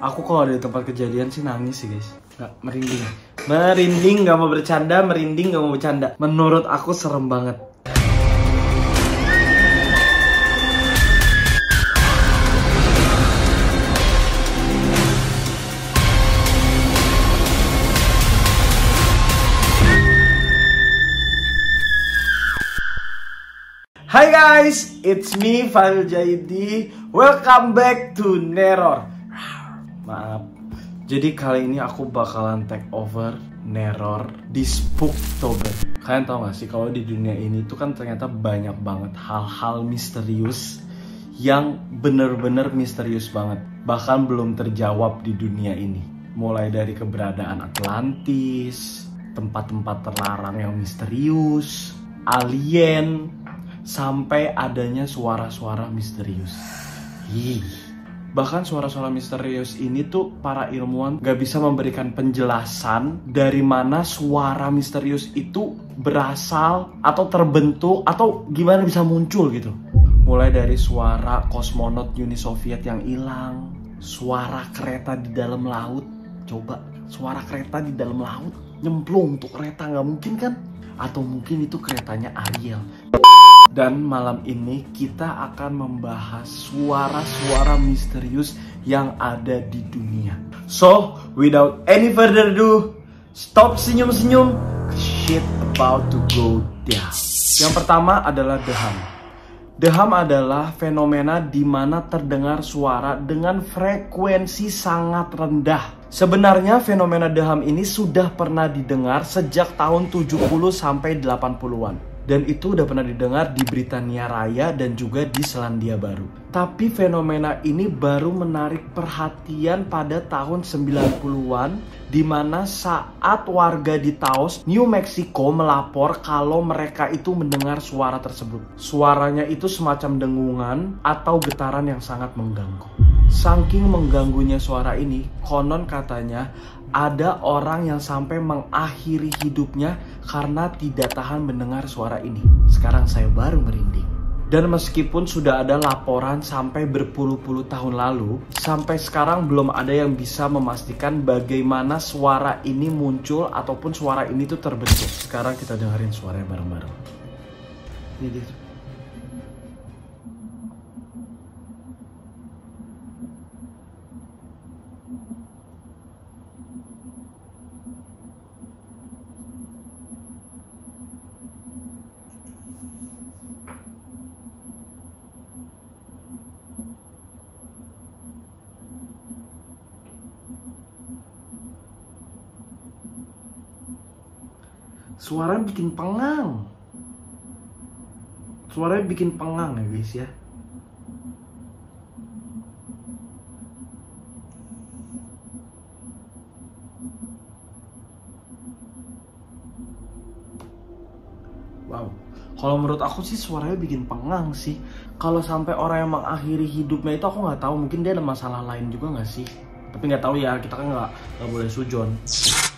Aku kalau ada di tempat kejadian sih nangis sih guys. Nggak, merinding. Merinding, nggak mau bercanda, merinding, nggak mau bercanda. Menurut aku serem banget. Hai guys, it's me Fadil Jaidi. Welcome back to Neror. Maaf. Jadi kali ini aku bakalan take over Neror di Spooktober. Kalian tau gak sih kalau di dunia ini tuh kan ternyata banyak banget hal-hal misterius yang bener-bener misterius banget. Bahkan belum terjawab di dunia ini. Mulai dari keberadaan Atlantis, tempat-tempat terlarang yang misterius, alien, sampai adanya suara-suara misterius. Bahkan suara-suara misterius ini tuh para ilmuwan gak bisa memberikan penjelasan dari mana suara misterius itu berasal atau terbentuk atau gimana bisa muncul gitu. Mulai dari suara kosmonot Uni Soviet yang hilang, suara kereta di dalam laut. Coba, suara kereta di dalam laut nyemplung tuh kereta, gak mungkin kan? Atau mungkin itu keretanya Ariel. Dan malam ini kita akan membahas suara-suara misterius yang ada di dunia. So, without any further ado, stop senyum-senyum, shit about to go down. Yang pertama adalah deham. Deham adalah fenomena di mana terdengar suara dengan frekuensi sangat rendah. Sebenarnya fenomena deham ini sudah pernah didengar sejak tahun 70 sampai 80-an. Dan itu udah pernah didengar di Britania Raya dan juga di Selandia Baru. Tapi fenomena ini baru menarik perhatian pada tahun 90-an, di mana saat warga di Taos, New Mexico melapor kalau mereka itu mendengar suara tersebut. Suaranya itu semacam dengungan atau getaran yang sangat mengganggu. Saking mengganggunya suara ini, konon katanya ada orang yang sampai mengakhiri hidupnya karena tidak tahan mendengar suara ini. Sekarang saya baru merinding. Dan meskipun sudah ada laporan sampai berpuluh-puluh tahun lalu, sampai sekarang belum ada yang bisa memastikan bagaimana suara ini muncul ataupun suara ini tuh terbentuk. Sekarang kita dengerin suaranya bareng-bareng. Ini dia. Suaranya bikin pengang. Suaranya bikin pengang ya guys ya. Wow. Kalau menurut aku sih suaranya bikin pengang sih. Kalau sampai orang yang mengakhiri hidupnya itu aku nggak tahu, mungkin dia ada masalah lain juga nggak sih? Tapi nggak tahu ya, kita kan nggak boleh sujon.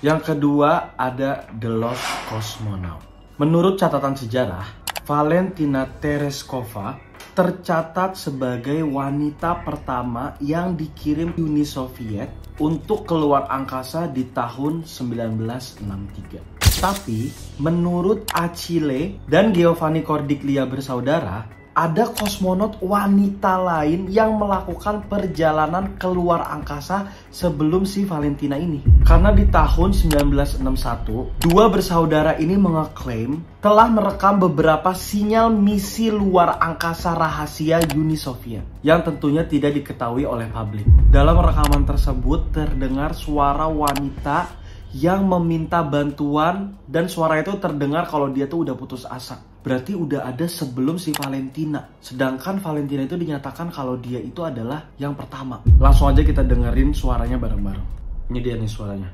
Yang kedua ada The Lost Cosmonaut. Menurut catatan sejarah, Valentina Tereshkova tercatat sebagai wanita pertama yang dikirim Uni Soviet untuk keluar angkasa di tahun 1963. Tapi menurut Achille dan Giovanni Cordiglia bersaudara, ada kosmonot wanita lain yang melakukan perjalanan keluar angkasa sebelum si Valentina ini. Karena di tahun 1961, dua bersaudara ini mengeklaim telah merekam beberapa sinyal misi luar angkasa rahasia Uni Soviet yang tentunya tidak diketahui oleh publik. Dalam rekaman tersebut terdengar suara wanita yang meminta bantuan dan suara itu terdengar kalau dia tuh udah putus asa. Berarti udah ada sebelum si Valentina. Sedangkan Valentina itu dinyatakan kalau dia itu adalah yang pertama. Langsung aja kita dengerin suaranya bareng-bareng. Ini dia nih suaranya.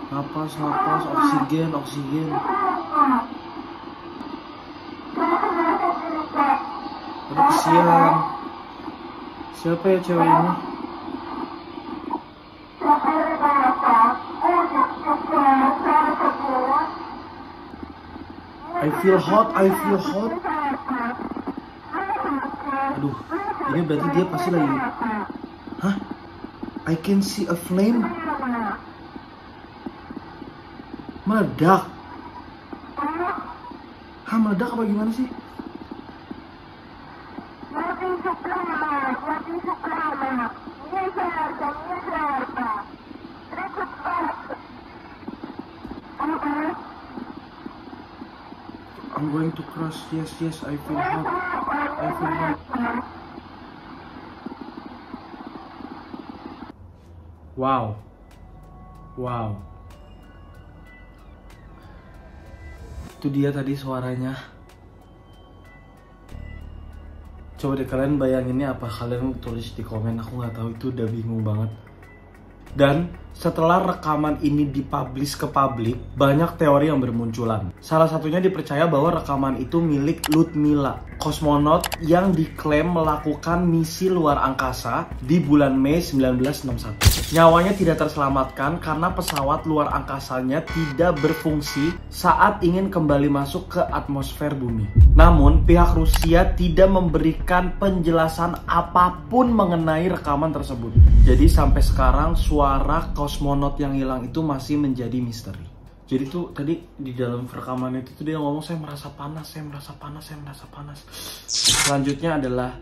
Napas, oksigen. Aduh, kesian. Siapa ya cewek ini? I feel hot. Aduh, ini berarti dia pasti lagi. Hah? I can see a flame. Meledak. Hah, meledak apa gimana sih? I'm going to crush. Yes, I feel hot. Wow. Itu dia tadi suaranya. Coba deh kalian bayanginnya apa, kalian tulis di komen, aku nggak tahu, itu udah bingung banget. Dan setelah rekaman ini dipublish ke publik, banyak teori yang bermunculan. Salah satunya dipercaya bahwa rekaman itu milik Ludmilla, kosmonot yang diklaim melakukan misi luar angkasa di bulan Mei 1961. Nyawanya tidak terselamatkan karena pesawat luar angkasanya tidak berfungsi saat ingin kembali masuk ke atmosfer bumi. Namun, pihak Rusia tidak memberikan penjelasan apapun mengenai rekaman tersebut. Jadi sampai sekarang suara kosmonot yang hilang itu masih menjadi misteri. Jadi tuh tadi di dalam rekaman itu tuh dia ngomong, saya merasa panas. Selanjutnya adalah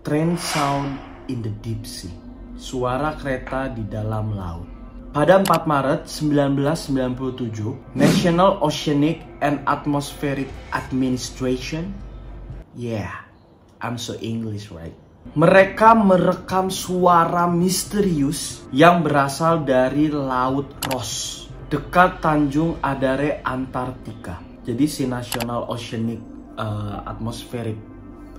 train sound in the deep sea. Suara kereta di dalam laut. Pada 4 Maret 1997, National Oceanic and Atmospheric Administration, I'm so English, right? Mereka merekam suara misterius yang berasal dari Laut Ross, dekat Tanjung Adare, Antartika. Jadi si National Oceanic Atmospheric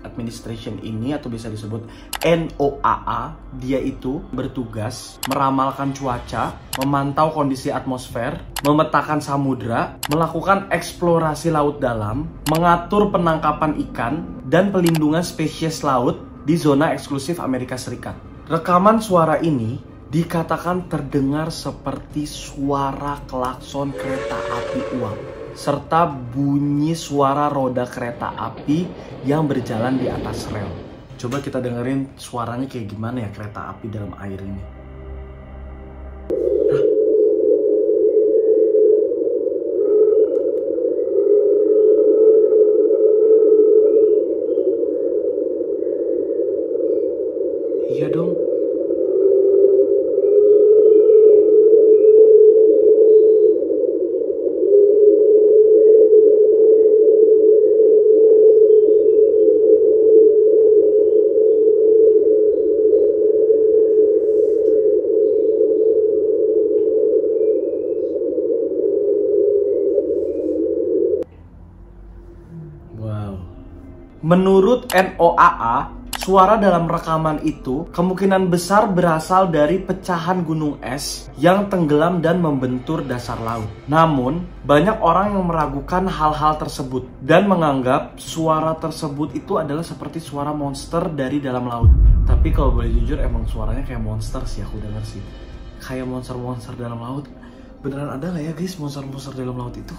Administration ini, atau bisa disebut NOAA, dia itu bertugas meramalkan cuaca, memantau kondisi atmosfer, memetakan samudra, melakukan eksplorasi laut dalam, mengatur penangkapan ikan, dan pelindungan spesies laut di zona eksklusif Amerika Serikat. Rekaman suara ini dikatakan terdengar seperti suara klakson kereta api uap, serta bunyi suara roda kereta api yang berjalan di atas rel. Coba kita dengerin suaranya kayak gimana ya kereta api dalam air ini. Iya dong. Menurut NOAA, suara dalam rekaman itu kemungkinan besar berasal dari pecahan gunung es yang tenggelam dan membentur dasar laut. Namun, banyak orang yang meragukan hal-hal tersebut dan menganggap suara tersebut itu adalah seperti suara monster dari dalam laut. Tapi kalau boleh jujur, emang suaranya kayak monster sih, aku dengar sih. Kayak monster-monster dalam laut. Beneran ada nggak ya guys monster-monster dalam laut itu?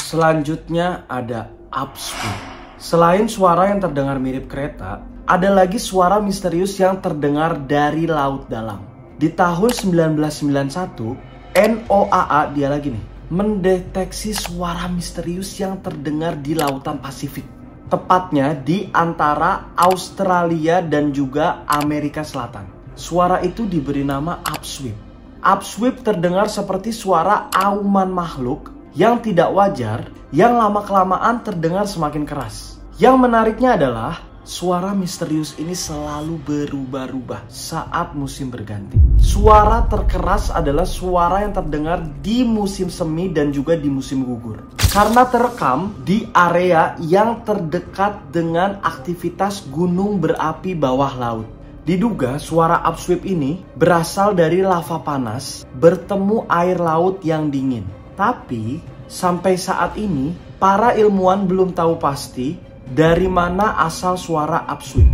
Selanjutnya ada upsweep. Selain suara yang terdengar mirip kereta, ada lagi suara misterius yang terdengar dari laut dalam. Di tahun 1991, NOAA dia lagi nih mendeteksi suara misterius yang terdengar di lautan Pasifik. Tepatnya di antara Australia dan juga Amerika Selatan. Suara itu diberi nama upsweep. Upsweep terdengar seperti suara auman makhluk yang tidak wajar, yang lama-kelamaan terdengar semakin keras. Yang menariknya adalah suara misterius ini selalu berubah-ubah saat musim berganti. Suara terkeras adalah suara yang terdengar di musim semi dan juga di musim gugur. Karena terekam di area yang terdekat dengan aktivitas gunung berapi bawah laut. Diduga suara upsweep ini berasal dari lava panas bertemu air laut yang dingin. Tapi sampai saat ini para ilmuwan belum tahu pasti dari mana asal suara upsweep.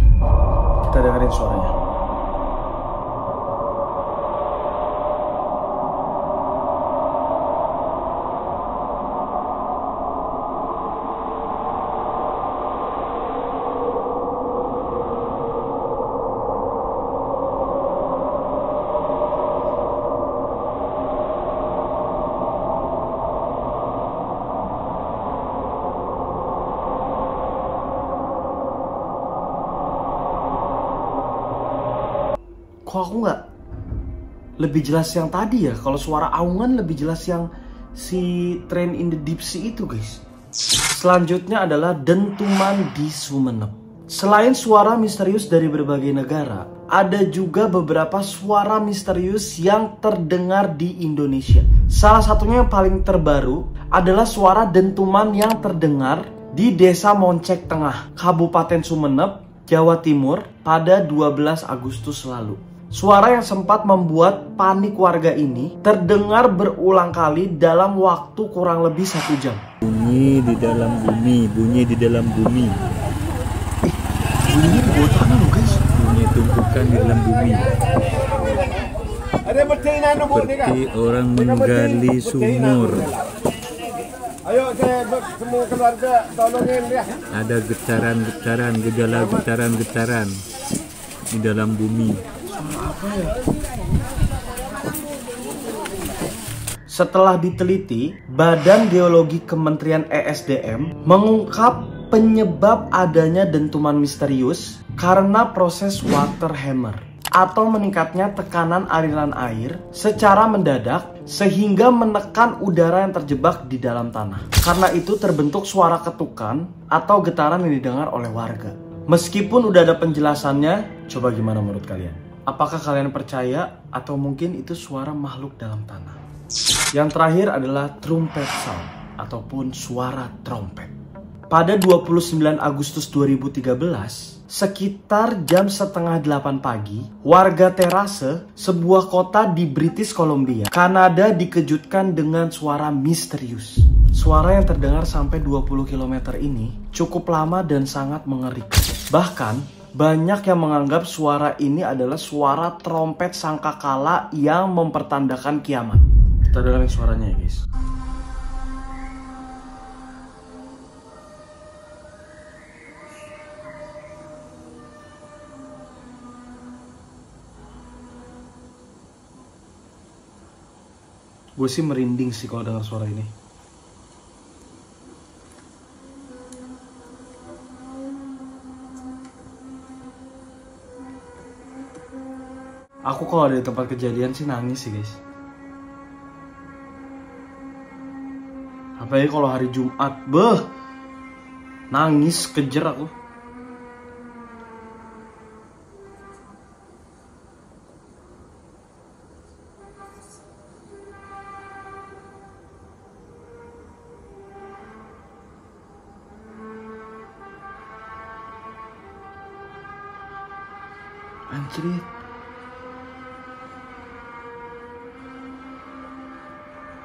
Kita dengerin suaranya. kok aku nggak lebih jelas yang tadi ya? Kalau suara aungan lebih jelas yang si Train in the Deep Sea itu guys. Selanjutnya adalah dentuman di Sumeneb. Selain suara misterius dari berbagai negara, ada juga beberapa suara misterius yang terdengar di Indonesia. Salah satunya yang paling terbaru adalah suara dentuman yang terdengar di Desa Moncek Tengah, Kabupaten Sumeneb, Jawa Timur pada 12 Agustus lalu. Suara yang sempat membuat panik warga ini terdengar berulang kali dalam waktu kurang lebih 1 jam. Bunyi di dalam bumi, bunyi di dalam bumi. Bunyi di bawah tanah loh guys. Bunyi tumpukan di dalam bumi. Seperti orang menggali sumur. Ayo semua keluarga tolongin dia. Ada getaran-getaran, gejala getaran-getaran di dalam bumi. Setelah diteliti, Badan Geologi Kementerian ESDM mengungkap penyebab adanya dentuman misterius karena proses water hammer atau meningkatnya tekanan aliran air secara mendadak sehingga menekan udara yang terjebak di dalam tanah. Karena itu terbentuk suara ketukan atau getaran yang didengar oleh warga. Meskipun udah ada penjelasannya, coba gimana menurut kalian? Apakah kalian percaya atau mungkin itu suara makhluk dalam tanah? Yang terakhir adalah trumpet sound ataupun suara trompet. Pada 29 Agustus 2013, sekitar jam setengah 8 pagi, warga Terase, sebuah kota di British Columbia, Kanada dikejutkan dengan suara misterius. Suara yang terdengar sampai 20 km ini cukup lama dan sangat mengerikan. Bahkan, banyak yang menganggap suara ini adalah suara trompet sangkakala yang mempertandakan kiamat. Kita dengerin suaranya ya guys. Gue sih merinding sih kalau dengar suara ini. Aku kalau ada di tempat kejadian sih nangis sih guys. Apalagi kalau hari Jumat, nangis kejer aku. Anjir.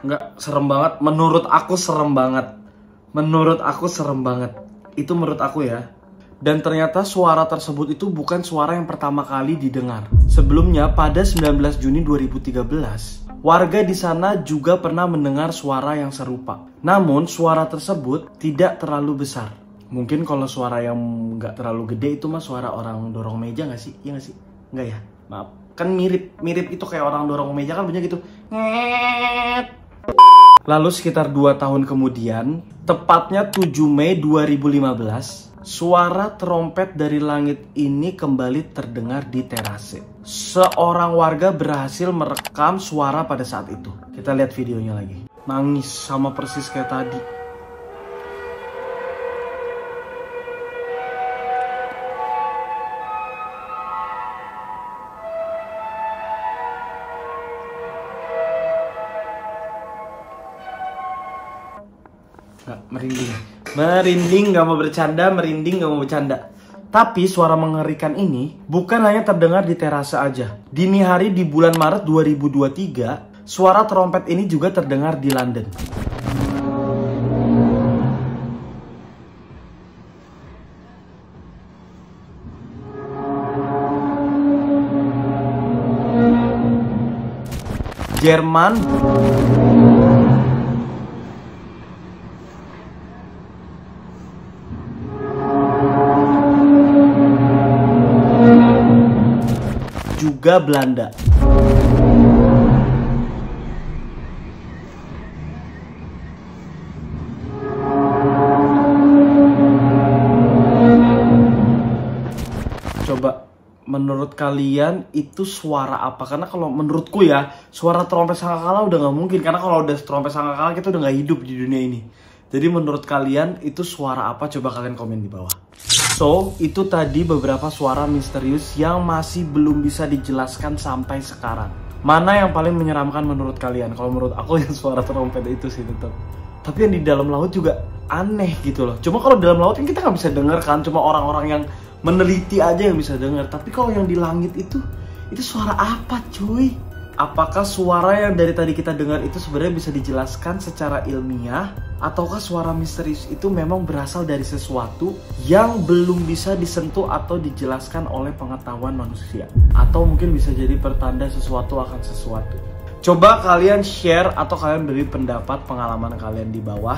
Enggak, serem banget. Menurut aku serem banget. Itu menurut aku ya. Dan ternyata suara tersebut itu bukan suara yang pertama kali didengar. Sebelumnya pada 19 Juni 2013, warga di sana juga pernah mendengar suara yang serupa. Namun suara tersebut tidak terlalu besar. Mungkin kalau suara yang nggak terlalu gede itu mah suara orang dorong meja nggak sih? Iya nggak sih? Nggak ya? Maaf. Kan mirip itu kayak orang dorong meja kan bunyinya gitu. Lalu sekitar 2 tahun kemudian, tepatnya 7 Mei 2015, suara trompet dari langit ini kembali terdengar di Terase. Seorang warga berhasil merekam suara pada saat itu. Kita lihat videonya lagi. Nangis sama persis kayak tadi. Merinding gak mau bercanda. Tapi suara mengerikan ini bukan hanya terdengar di Terase aja. Dini hari di bulan Maret 2023, suara trompet ini juga terdengar di London. Jerman, juga Belanda. Coba menurut kalian itu suara apa? Karena kalau menurutku ya, suara trompet sangkakala udah nggak mungkin. Karena kalau udah trompet sangkakala kita udah nggak hidup di dunia ini. Jadi menurut kalian itu suara apa? Coba kalian komen di bawah. So, itu tadi beberapa suara misterius yang masih belum bisa dijelaskan sampai sekarang. Mana yang paling menyeramkan menurut kalian? Kalau menurut aku yang suara trompet itu sih tetap. Tapi yang di dalam laut juga aneh gitu loh. Cuma kalau dalam laut kan kita nggak bisa denger kan. Cuma orang-orang yang meneliti aja yang bisa dengar. Tapi kalau yang di langit itu suara apa cuy? Apakah suara yang dari tadi kita dengar itu sebenarnya bisa dijelaskan secara ilmiah? Ataukah suara misterius itu memang berasal dari sesuatu yang belum bisa disentuh atau dijelaskan oleh pengetahuan manusia? Atau mungkin bisa jadi pertanda sesuatu akan sesuatu? Coba kalian share atau kalian beri pendapat pengalaman kalian di bawah.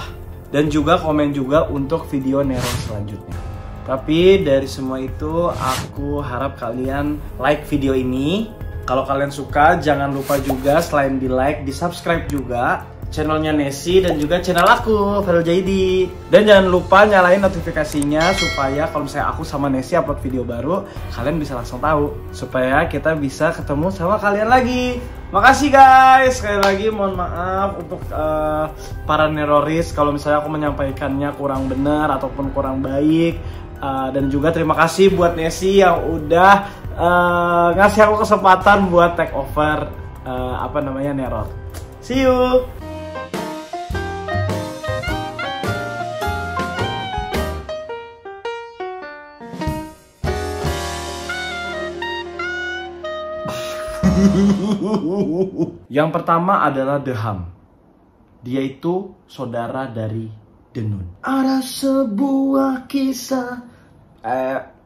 Dan juga komen juga untuk video Neror selanjutnya. Tapi dari semua itu aku harap kalian like video ini. Kalau kalian suka jangan lupa juga selain di like, di subscribe juga channelnya Nesi dan juga channel aku, Farel Jaidi. Dan jangan lupa nyalain notifikasinya supaya kalau misalnya aku sama Nesi upload video baru, kalian bisa langsung tahu. Supaya kita bisa ketemu sama kalian lagi. Makasih guys, sekali lagi mohon maaf untuk para neroris kalau misalnya aku menyampaikannya kurang benar ataupun kurang baik. Dan juga terima kasih buat Nesi yang udah ngasih aku kesempatan buat take over Neror. See you. Yang pertama adalah The Hum. Dia itu saudara dari Denun. Ada sebuah kisah